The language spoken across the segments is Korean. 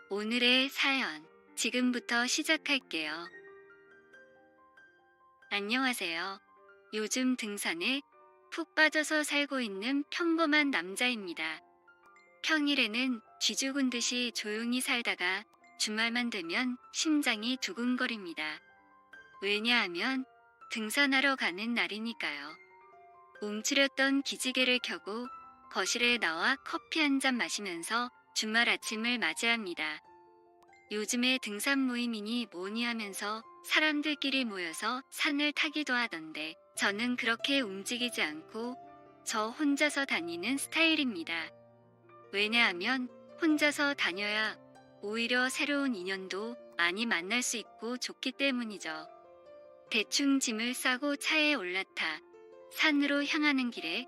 오늘의 사연, 지금부터 시작할게요. 안녕하세요. 요즘 등산에 푹 빠져서 살고 있는 평범한 남자입니다. 평일에는 쥐죽은 듯이 조용히 살다가 주말만 되면 심장이 두근거립니다. 왜냐하면 등산하러 가는 날이니까요. 움츠렸던 기지개를 켜고 거실에 나와 커피 한 잔 마시면서 주말 아침을 맞이합니다. 요즘에 등산 모임이니 뭐니 하면서 사람들끼리 모여서 산을 타기도 하던데 저는 그렇게 움직이지 않고 저 혼자서 다니는 스타일입니다. 왜냐하면 혼자서 다녀야 오히려 새로운 인연도 많이 만날 수 있고 좋기 때문이죠. 대충 짐을 싸고 차에 올라타 산으로 향하는 길에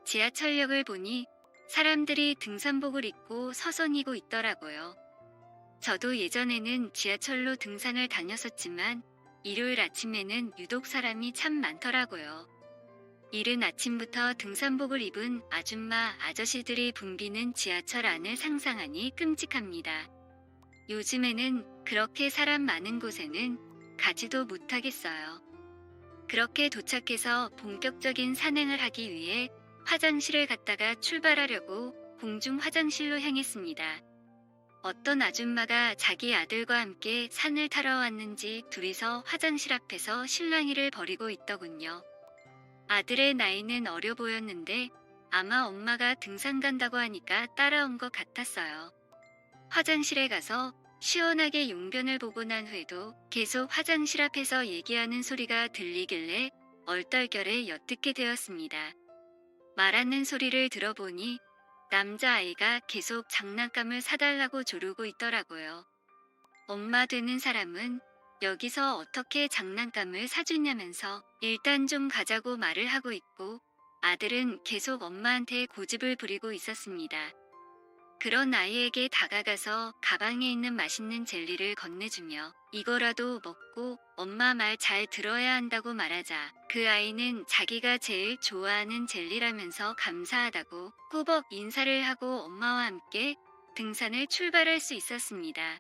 지하철역을 보니 사람들이 등산복을 입고 서성이고 있더라고요. 저도 예전에는 지하철로 등산을 다녔었지만 일요일 아침에는 유독 사람이 참 많더라고요. 이른 아침부터 등산복을 입은 아줌마 아저씨들이 붐비는 지하철 안을 상상하니 끔찍합니다. 요즘에는 그렇게 사람 많은 곳에는 가지도 못하겠어요. 그렇게 도착해서 본격적인 산행을 하기 위해 화장실을 갔다가 출발하려고 공중 화장실로 향했습니다. 어떤 아줌마가 자기 아들과 함께 산을 타러 왔는지 둘이서 화장실 앞에서 실랑이를 벌이고 있더군요. 아들의 나이는 어려 보였는데 아마 엄마가 등산 간다고 하니까 따라온 것 같았어요. 화장실에 가서 시원하게 용변을 보고 난 후에도 계속 화장실 앞에서 얘기하는 소리가 들리길래 얼떨결에 엿듣게 되었습니다. 말하는 소리를 들어보니 남자아이가 계속 장난감을 사달라고 조르고 있더라고요. 엄마 되는 사람은 여기서 어떻게 장난감을 사주냐면서 일단 좀 가자고 말을 하고 있고 아들은 계속 엄마한테 고집을 부리고 있었습니다. 그런 아이에게 다가가서 가방에 있는 맛있는 젤리를 건네주며 이거라도 먹고 엄마 말 잘 들어야 한다고 말하자 그 아이는 자기가 제일 좋아하는 젤리라면서 감사하다고 꾸벅 인사를 하고 엄마와 함께 등산을 출발할 수 있었습니다.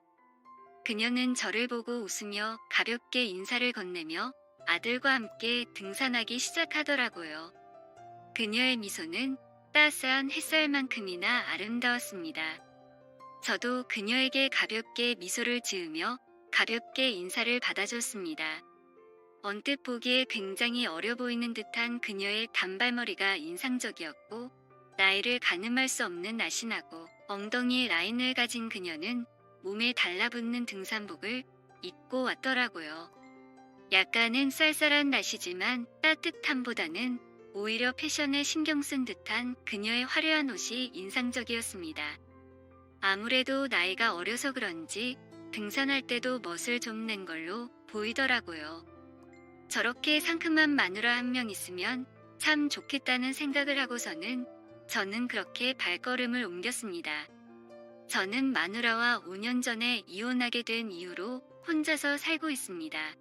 그녀는 저를 보고 웃으며 가볍게 인사를 건네며 아들과 함께 등산하기 시작하더라고요. 그녀의 미소는 따스한 햇살만큼이나 아름다웠습니다. 저도 그녀에게 가볍게 미소를 지으며 가볍게 인사를 받아줬습니다. 언뜻 보기에 굉장히 어려 보이는 듯한 그녀의 단발머리가 인상적이었고 나이를 가늠할 수 없는 날씬하고 엉덩이 라인을 가진 그녀는 몸에 달라붙는 등산복을 입고 왔더라고요. 약간은 쌀쌀한 날씨지만 따뜻함보다는 오히려 패션에 신경 쓴 듯한 그녀의 화려한 옷이 인상적이었습니다. 아무래도 나이가 어려서 그런지 등산할 때도 멋을 좀 낸 걸로 보이더라고요. 저렇게 상큼한 마누라 한 명 있으면 참 좋겠다는 생각을 하고서는 저는 그렇게 발걸음을 옮겼습니다. 저는 마누라와 5년 전에 이혼하게 된 이후로 혼자서 살고 있습니다.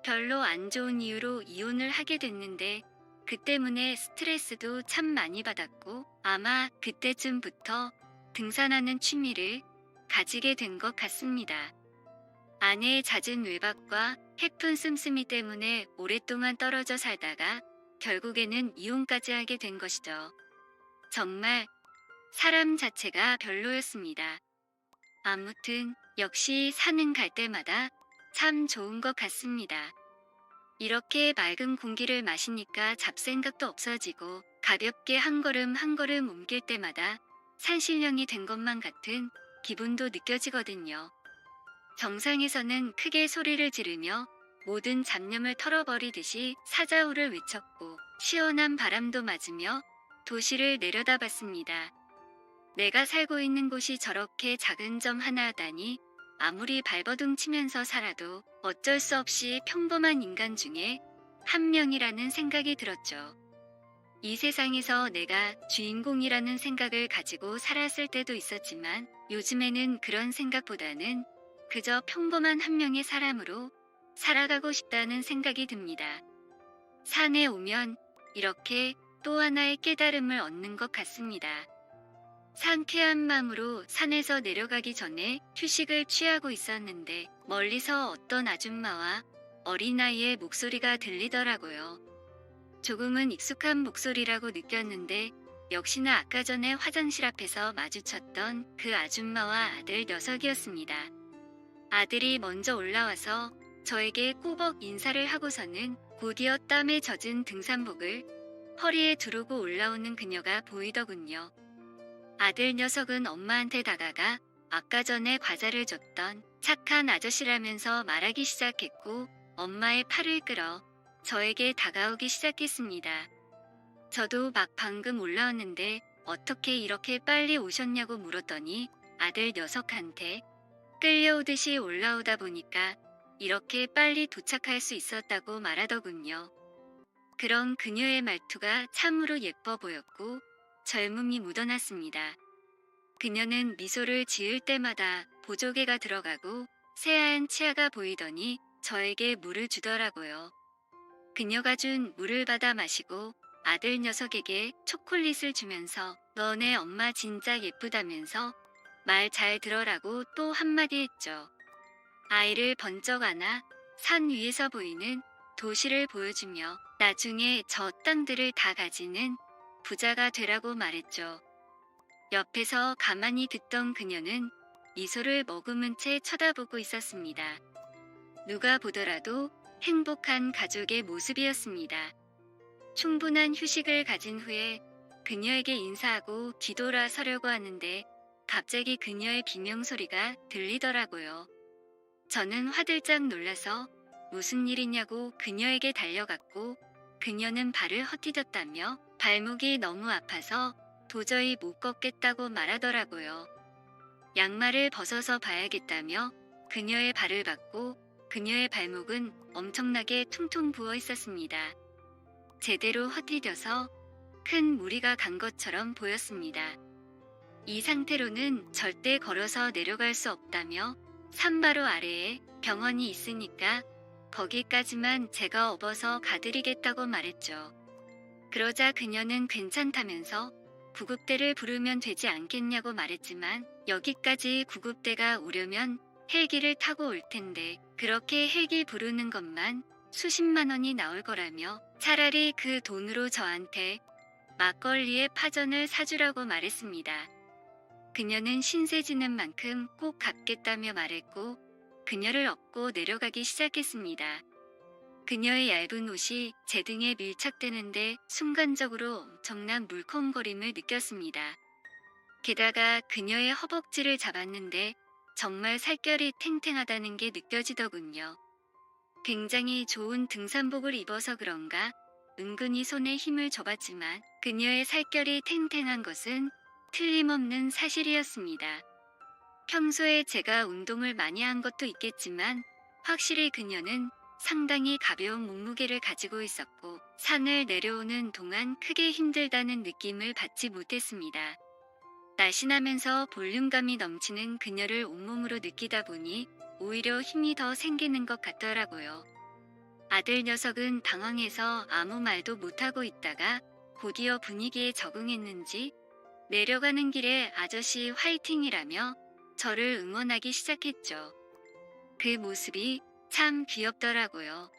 별로 안 좋은 이유로 이혼을 하게 됐는데 그 때문에 스트레스도 참 많이 받았고 아마 그때쯤부터 등산하는 취미를 가지게 된 것 같습니다. 아내의 잦은 외박과 해픈 씀씀이 때문에 오랫동안 떨어져 살다가 결국에는 이혼까지 하게 된 것이죠. 정말 사람 자체가 별로였습니다. 아무튼 역시 산행 갈 때마다 참 좋은 것 같습니다. 이렇게 맑은 공기를 마시니까 잡생각도 없어지고 가볍게 한 걸음 한 걸음 옮길 때마다 산신령이 된 것만 같은 기분도 느껴지거든요. 정상에서는 크게 소리를 지르며 모든 잡념을 털어버리듯이 사자후를 외쳤고 시원한 바람도 맞으며 도시를 내려다봤습니다. 내가 살고 있는 곳이 저렇게 작은 점 하나하다니 아무리 발버둥 치면서 살아도 어쩔 수 없이 평범한 인간 중에 한 명이라는 생각이 들었죠. 이 세상에서 내가 주인공이라는 생각을 가지고 살았을 때도 있었지만 요즘에는 그런 생각보다는 그저 평범한 한 명의 사람으로 살아가고 싶다는 생각이 듭니다. 산에 오면 이렇게 또 하나의 깨달음을 얻는 것 같습니다. 상쾌한 마음으로 산에서 내려가기 전에 휴식을 취하고 있었는데 멀리서 어떤 아줌마와 어린아이의 목소리가 들리더라고요. 조금은 익숙한 목소리라고 느꼈는데 역시나 아까 전에 화장실 앞에서 마주쳤던 그 아줌마와 아들 녀석이었습니다. 아들이 먼저 올라와서 저에게 꼬박 인사를 하고서는 곧이어 땀에 젖은 등산복을 허리에 두르고 올라오는 그녀가 보이더군요. 아들 녀석은 엄마한테 다가가 아까 전에 과자를 줬던 착한 아저씨라면서 말하기 시작했고 엄마의 팔을 끌어 저에게 다가오기 시작했습니다. 저도 막 방금 올라왔는데 어떻게 이렇게 빨리 오셨냐고 물었더니 아들 녀석한테 끌려오듯이 올라오다 보니까 이렇게 빨리 도착할 수 있었다고 말하더군요. 그런 그녀의 말투가 참으로 예뻐 보였고 젊음이 묻어났습니다. 그녀는 미소를 지을 때마다 보조개가 들어가고 새하얀 치아가 보이더니 저에게 물을 주더라고요. 그녀가 준 물을 받아 마시고 아들 녀석에게 초콜릿을 주면서 너네 엄마 진짜 예쁘다면서 말 잘 들어라고 또 한마디 했죠. 아이를 번쩍 안아 산 위에서 보이는 도시를 보여주며 나중에 저 땅들을 다 가지는 부자가 되라고 말했죠. 옆에서 가만히 듣던 그녀는 미소를 머금은 채 쳐다보고 있었습니다. 누가 보더라도 행복한 가족의 모습이었습니다. 충분한 휴식을 가진 후에 그녀에게 인사하고 뒤돌아서려고 하는데 갑자기 그녀의 비명소리가 들리더라고요. 저는 화들짝 놀라서 무슨 일이냐고 그녀에게 달려갔고 그녀는 발을 헛디뎠다며 발목이 너무 아파서 도저히 못 걷겠다고 말하더라고요. 양말을 벗어서 봐야겠다며 그녀의 발을 봤고 그녀의 발목은 엄청나게 퉁퉁 부어 있었습니다. 제대로 헛디뎌서 큰 무리가 간 것처럼 보였습니다. 이 상태로는 절대 걸어서 내려갈 수 없다며 산 바로 아래에 병원이 있으니까 거기까지만 제가 업어서 가드리겠다고 말했죠. 그러자 그녀는 괜찮다면서 구급대를 부르면 되지 않겠냐고 말했지만 여기까지 구급대가 오려면 헬기를 타고 올 텐데 그렇게 헬기 부르는 것만 수십만 원이 나올 거라며 차라리 그 돈으로 저한테 막걸리에 파전을 사주라고 말했습니다. 그녀는 신세 지는 만큼 꼭 갚겠다며 말했고 그녀를 업고 내려가기 시작했습니다. 그녀의 얇은 옷이 제 등에 밀착되는데 순간적으로 엄청난 물컹거림을 느꼈습니다. 게다가 그녀의 허벅지를 잡았는데 정말 살결이 탱탱하다는 게 느껴지더군요. 굉장히 좋은 등산복을 입어서 그런가 은근히 손에 힘을 줘봤지만 그녀의 살결이 탱탱한 것은 틀림없는 사실이었습니다. 평소에 제가 운동을 많이 한 것도 있겠지만 확실히 그녀는 상당히 가벼운 몸무게를 가지고 있었고 산을 내려오는 동안 크게 힘들다는 느낌을 받지 못했습니다. 날씬하면서 볼륨감이 넘치는 그녀를 온몸으로 느끼다 보니 오히려 힘이 더 생기는 것 같더라고요. 아들 녀석은 당황해서 아무 말도 못하고 있다가 곧이어 분위기에 적응했는지 내려가는 길에 아저씨 화이팅이라며 저를 응원하기 시작했죠. 그 모습이 참 귀엽더라고요.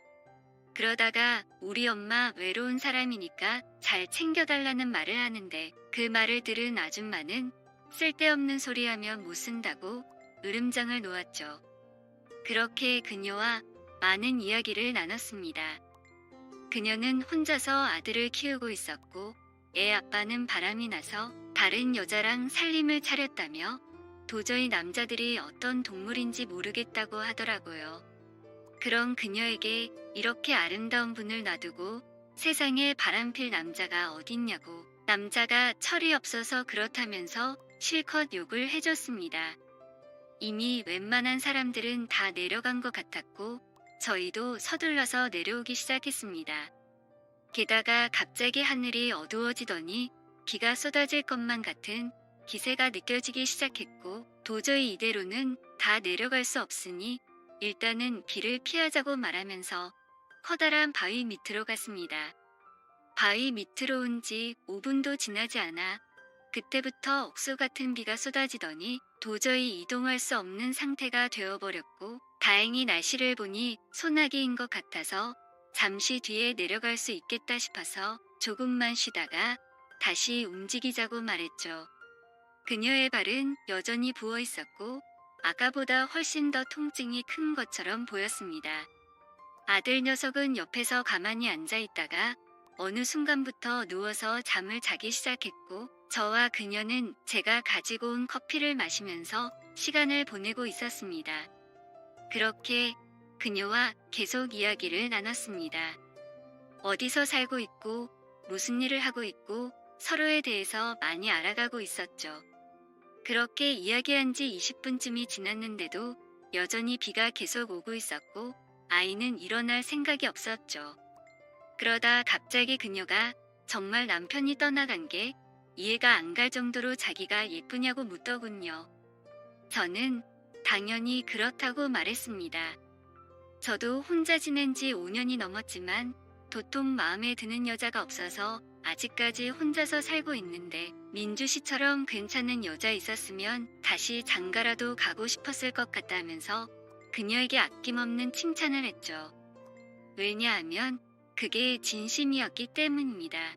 그러다가 우리 엄마 외로운 사람이니까 잘 챙겨달라는 말을 하는데 그 말을 들은 아줌마는 쓸데없는 소리하며 못 쓴다고 으름장을 놓았죠. 그렇게 그녀와 많은 이야기를 나눴습니다. 그녀는 혼자서 아들을 키우고 있었고 애 아빠는 바람이 나서 다른 여자랑 살림을 차렸다며 도저히 남자들이 어떤 동물인지 모르겠다고 하더라고요. 그런 그녀에게 이렇게 아름다운 분을 놔두고 세상에 바람필 남자가 어딨냐고 남자가 철이 없어서 그렇다면서 실컷 욕을 해줬습니다. 이미 웬만한 사람들은 다 내려간 것 같았고 저희도 서둘러서 내려오기 시작했습니다. 게다가 갑자기 하늘이 어두워지더니 비가 쏟아질 것만 같은 기세가 느껴지기 시작했고 도저히 이대로는 다 내려갈 수 없으니 일단은 비를 피하자고 말하면서 커다란 바위 밑으로 갔습니다. 바위 밑으로 온 지 5분도 지나지 않아 그때부터 억수 같은 비가 쏟아지더니 도저히 이동할 수 없는 상태가 되어버렸고, 다행히 날씨를 보니 소나기인 것 같아서 잠시 뒤에 내려갈 수 있겠다 싶어서 조금만 쉬다가 다시 움직이자고 말했죠. 그녀의 발은 여전히 부어 있었고 아까보다 훨씬 더 통증이 큰 것처럼 보였습니다. 아들 녀석은 옆에서 가만히 앉아 있다가 어느 순간부터 누워서 잠을 자기 시작했고, 저와 그녀는 제가 가지고 온 커피를 마시면서 시간을 보내고 있었습니다. 그렇게 그녀와 계속 이야기를 나눴습니다. 어디서 살고 있고 무슨 일을 하고 있고 서로에 대해서 많이 알아가고 있었죠. 그렇게 이야기한 지 20분쯤이 지났는데도 여전히 비가 계속 오고 있었고 아이는 일어날 생각이 없었죠. 그러다 갑자기 그녀가 정말 남편이 떠나간 게 이해가 안 갈 정도로 자기가 예쁘냐고 묻더군요. 저는 당연히 그렇다고 말했습니다. 저도 혼자 지낸 지 5년이 넘었지만 도통 마음에 드는 여자가 없어서 아직까지 혼자서 살고 있는데, 민주 씨처럼 괜찮은 여자 있었으면 다시 장가라도 가고 싶었을 것 같다면서 그녀에게 아낌없는 칭찬을 했죠. 왜냐하면 그게 진심이었기 때문입니다.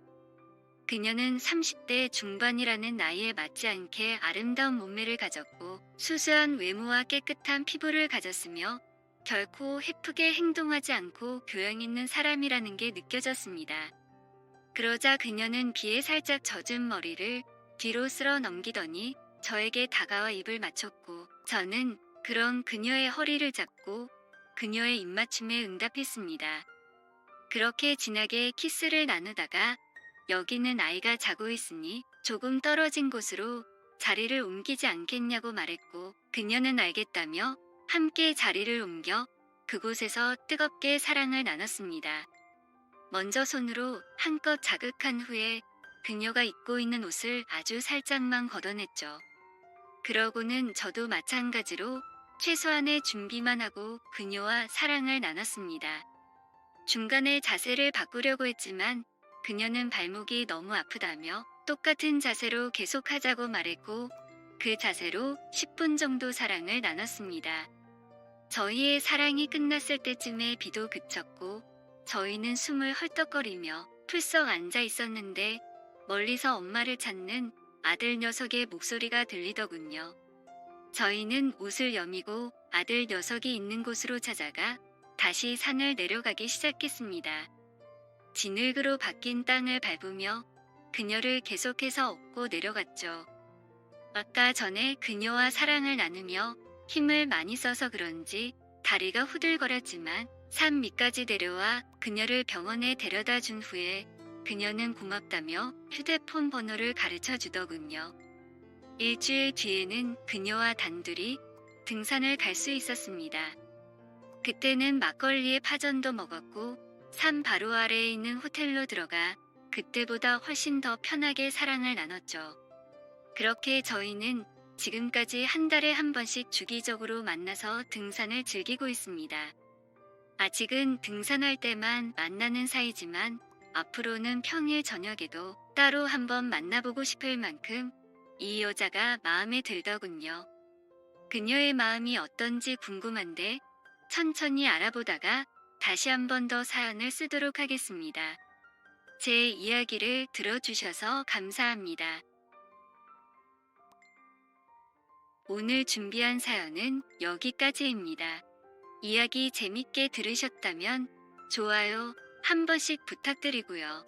그녀는 30대 중반이라는 나이에 맞지 않게 아름다운 몸매를 가졌고 수수한 외모와 깨끗한 피부를 가졌으며 결코 해프게 행동하지 않고 교양 있는 사람이라는 게 느껴졌습니다. 그러자 그녀는 비에 살짝 젖은 머리를 뒤로 쓸어 넘기더니 저에게 다가와 입을 맞췄고, 저는 그런 그녀의 허리를 잡고 그녀의 입맞춤에 응답했습니다. 그렇게 진하게 키스를 나누다가 여기는 아이가 자고 있으니 조금 떨어진 곳으로 자리를 옮기지 않겠냐고 말했고, 그녀는 알겠다며 함께 자리를 옮겨 그곳에서 뜨겁게 사랑을 나눴습니다. 먼저 손으로 한껏 자극한 후에 그녀가 입고 있는 옷을 아주 살짝만 걷어냈죠. 그러고는 저도 마찬가지로 최소한의 준비만 하고 그녀와 사랑을 나눴습니다. 중간에 자세를 바꾸려고 했지만 그녀는 발목이 너무 아프다며 똑같은 자세로 계속하자고 말했고, 그 자세로 10분 정도 사랑을 나눴습니다. 저희의 사랑이 끝났을 때쯤에 비도 그쳤고 저희는 숨을 헐떡거리며 풀썩 앉아 있었는데 멀리서 엄마를 찾는 아들 녀석의 목소리가 들리더군요. 저희는 옷을 여미고 아들 녀석이 있는 곳으로 찾아가 다시 산을 내려가기 시작했습니다. 진흙으로 바뀐 땅을 밟으며 그녀를 계속해서 업고 내려갔죠. 아까 전에 그녀와 사랑을 나누며 힘을 많이 써서 그런지 다리가 후들거렸지만 산 밑까지 내려와 그녀를 병원에 데려다 준 후에 그녀는 고맙다며 휴대폰 번호를 가르쳐 주더군요. 일주일 뒤에는 그녀와 단둘이 등산을 갈 수 있었습니다. 그때는 막걸리에 파전도 먹었고 산 바로 아래에 있는 호텔로 들어가 그때보다 훨씬 더 편하게 사랑을 나눴죠. 그렇게 저희는 지금까지 한 달에 한 번씩 주기적으로 만나서 등산을 즐기고 있습니다. 아직은 등산할 때만 만나는 사이지만 앞으로는 평일 저녁에도 따로 한번 만나보고 싶을 만큼 이 여자가 마음에 들더군요. 그녀의 마음이 어떤지 궁금한데 천천히 알아보다가 다시 한 번 더 사연을 쓰도록 하겠습니다. 제 이야기를 들어주셔서 감사합니다. 오늘 준비한 사연은 여기까지입니다. 이야기 재밌게 들으셨다면 좋아요 한 번씩 부탁드리고요.